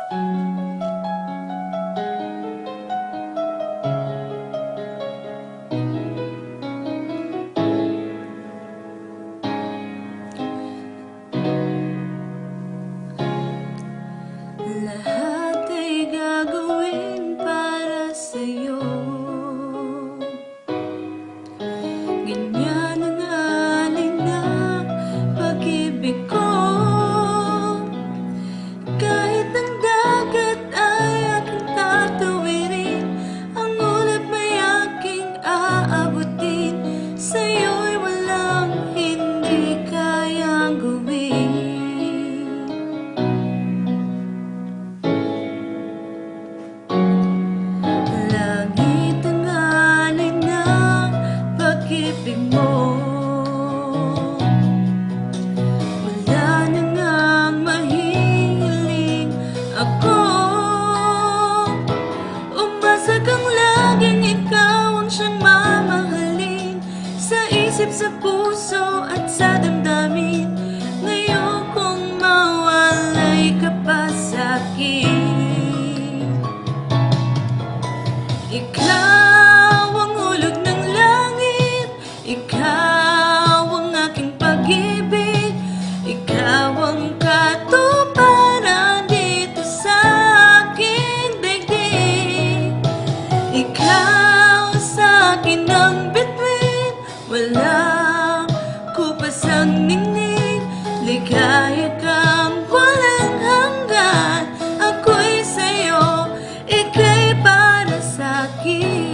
Lahat ay gagawin para sa'yo. Ganyan ang alay na pag-ibig ko. Kahit ang dagat ay aking tatawirin, ang ulap ay aking aabutin, sa'yo'y walang hindi kayang gawin. Langit ang alay ng pag-ibig mo. Wala na ngang mahihiling ako. Umasa kang laging ikaw ang siyang mamahalin, sa isip, sa puso at sa damdamin. Ngayon kung mawalay ka pa sa'kin, ikaw ang hulog ng langit, ikaw ang aking pag-ibig, ikaw ang katuparan dito sa aking daigdig. Ikaw sa akin ang bituin, walang kupas ang ningning. Ligaya kang walang hanggan, ako'y sa'yo, ika'y para sa'kin.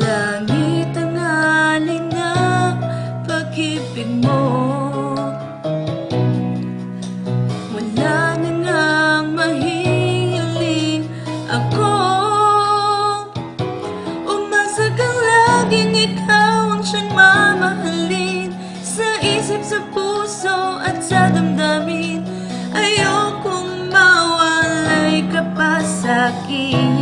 Langit ang alay ng pag-ibig mo. Wala na ngang mahihiling ako. Umasa kang laging ikaw ang siyang mamahalin, sa isip, sa puso at sa damdamin. Ayokong mawalay ka pa sa'kin.